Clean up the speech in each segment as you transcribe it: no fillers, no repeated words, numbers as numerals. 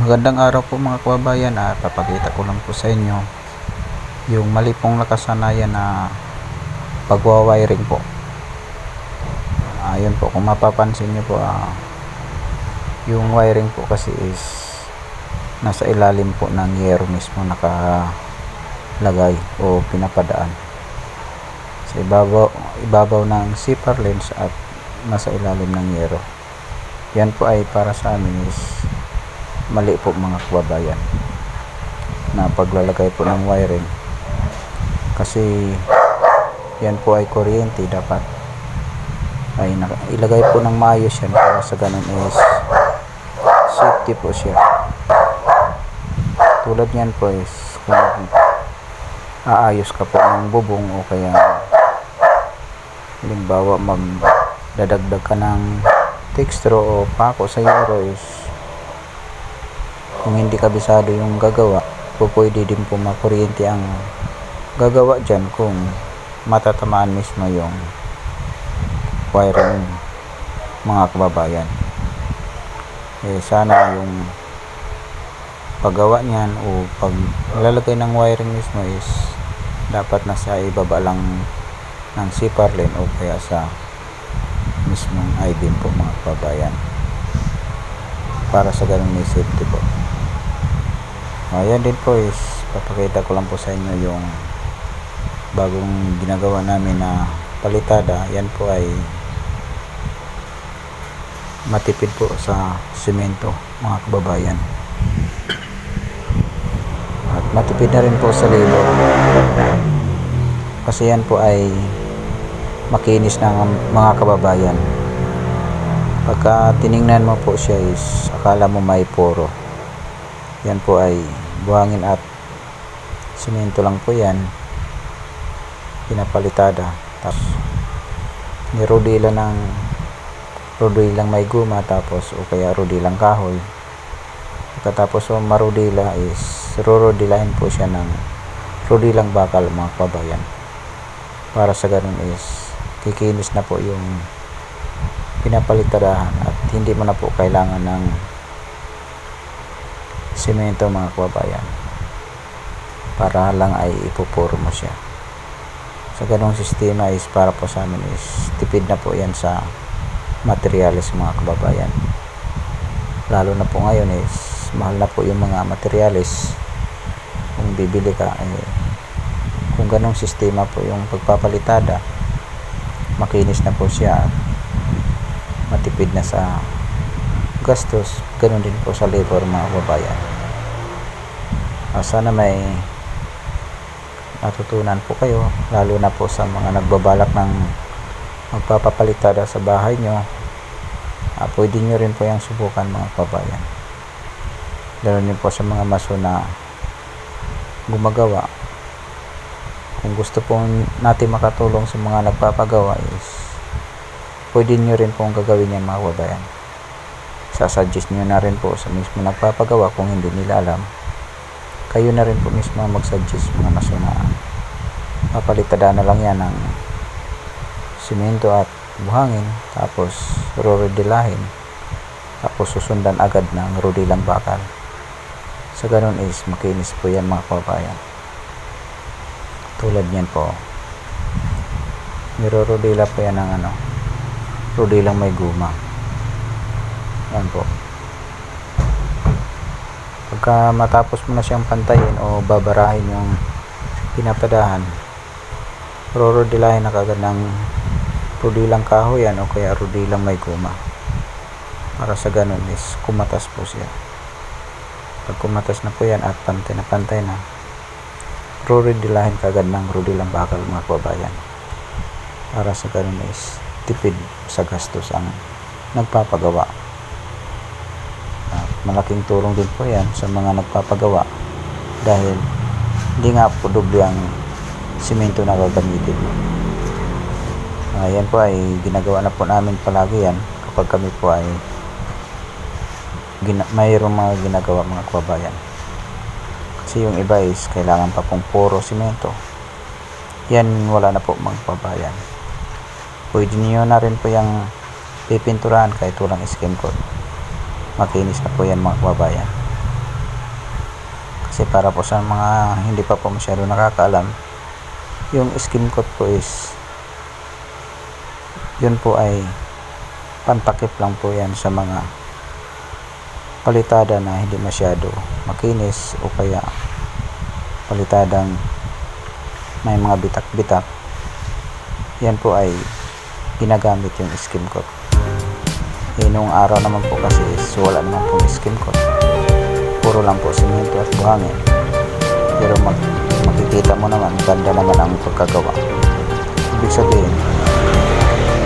Magandang araw po mga kababayan, papakita ko lang po sa inyo yung mali pong nakasanayan na pagwa-wiring po. Ayun po, kung mapapansin nyo po, yung wiring po kasi is nasa ilalim po ng yero mismo nakalagay o pinapadaan sa ibabaw ng zipper lens at nasa ilalim ng yero. Yan po ay para sa amin is mali po mga kababayan na paglalagay po ng wiring, kasi yan po ay kuryente, dapat ay ilagay po ng maayos yan para sa ganun is safety po siya. Tulad yan po is kung aayos ka po ng bubong o kaya halimbawa magdadagdag ka ng texture o pako sa yero, is kung hindi kabisado yung gagawa, pwede din po makuryente ang gagawa dyan kung matatamaan mismo yung wiring mga kababayan. Sana yung paggawa niyan o paglalagay ng wiring mismo is dapat nasa ibaba lang ng zipper line o kaya sa mismong I-beam po mga kababayan, para sa ganun may safety po. Ayan din po is papakita ko lang po sa inyo yung bagong ginagawa namin na palitada. Yan po ay matipid po sa semento mga kababayan, at matipid na rin po sa labor, kasi yan po ay makinis ng mga kababayan. Pagka tiningnan mo po siya is akala mo may poro. Yan po ay buhangin at semento lang po yan, pinapalitada. Tapos nirodila ng rodilang may guma, tapos o kaya rodilang kahoy. Pagkatapos marudila is rorodilahin po siya ng rodilang bakal mga kababayan, para sa ganun is kikinis na po yung pinapalitadahan at hindi mo na po kailangan ng semento mga kababayan, para lang ay ipupuro mo siya. Sa ganong sistema is para po sa amin is tipid na po yan sa materyales mga kababayan. Lalo na po ngayon is mahal na po yung mga materyales. Kung bibili ka kung ganong sistema po yung pagpapalitada, makinis na po siya at matipid na sa gastos. Ganun din po sa labor mga kababayan. Sana may natutunan po kayo, lalo na po sa mga nagbabalak ng magpapapalitada sa bahay nyo. Pwede nyo rin po yung subukan mga kababayan. Lalo din po sa mga maso na gumagawa. Kung gusto po natin makatulong sa mga nagpapagawa is pwede nyo rin pong gagawin yan mga kababayan. Sasuggest nyo na rin po sa mismo nagpapagawa kung hindi nila alam. Kayo na rin po mismo mag-suggest mga maso na papalitada na lang yan ng simento at buhangin, tapos rorodilahin, tapos susundan agad ng rodilang bakal. Sa ganun is makinis po yan mga kababayan. Tulad yan po, nirorodila po yan ng rodilang may guma. Yan po. Pagka matapos mo na siyang pantayin o babarahin yung pinapadahan, rorodilahin na kagad ng rodilang kahoy yan o kaya rodilang may guma, para sa ganun is kumatas po siya. Pag kumatas na po yan at pantay na, rorodilahin kagad ng rodilang bakal mga kababayan, para sa ganun is tipid sa gastos ang nagpapagawa. Malaking tulong din po yan sa mga nagpapagawa, dahil hindi nga po doble ang simento na gagamitin. Yan po ay ginagawa na po namin palagi yan kapag kami po ay mayroong mga ginagawa mga kababayan. Kasi yung iba is kailangan pa pong puro simento. Yan wala na po mga kababayan. Pwede niyo na rin po yung pipinturahan kahit walang skim coat. Makinis na po yan mga kababayan. Kasi para po sa mga hindi pa po masyado nakakaalam, yung skim coat po is yun po ay pantakip lang po yan sa mga palitada na hindi masyado makinis o kaya palitadang may mga bitak-bitak. Yan po ay ginagamit yung skim coat. Nung araw naman po kasi is wala naman pong skim coat, puro lang po simento at buhangin, pero makikita mo naman ganda naman ang pagkagawa. Ibig sabihin,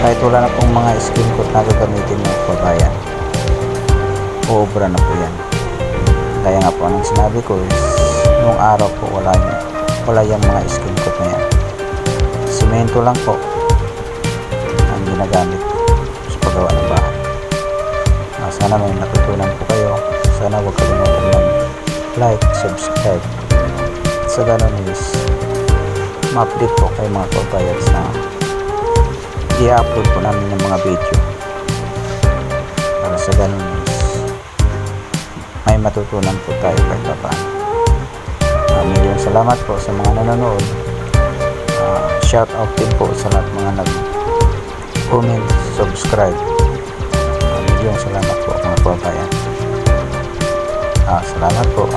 kahit wala na pong mga skim coat na gagamitin ng kabayan, uubra na po yan. Kaya nga po anong sinabi ko is nung araw po wala yung mga skim coat na yan, simento lang po ang ginagamit sa paggawa ng bahay. Sana may natutunan po kayo. Sana huwag kalimutan mag-like, subscribe. Sa ganun is ma-update po kayo mga kabayans na i-upload po namin ng mga video. Para sa ganun is may matutunan po tayo kahit paano. Maraming salamat po sa mga nanonood. Shout out din po sa lahat mga nag-comment, subscribe. Maraming salamat po mga kabayan. Salamat po.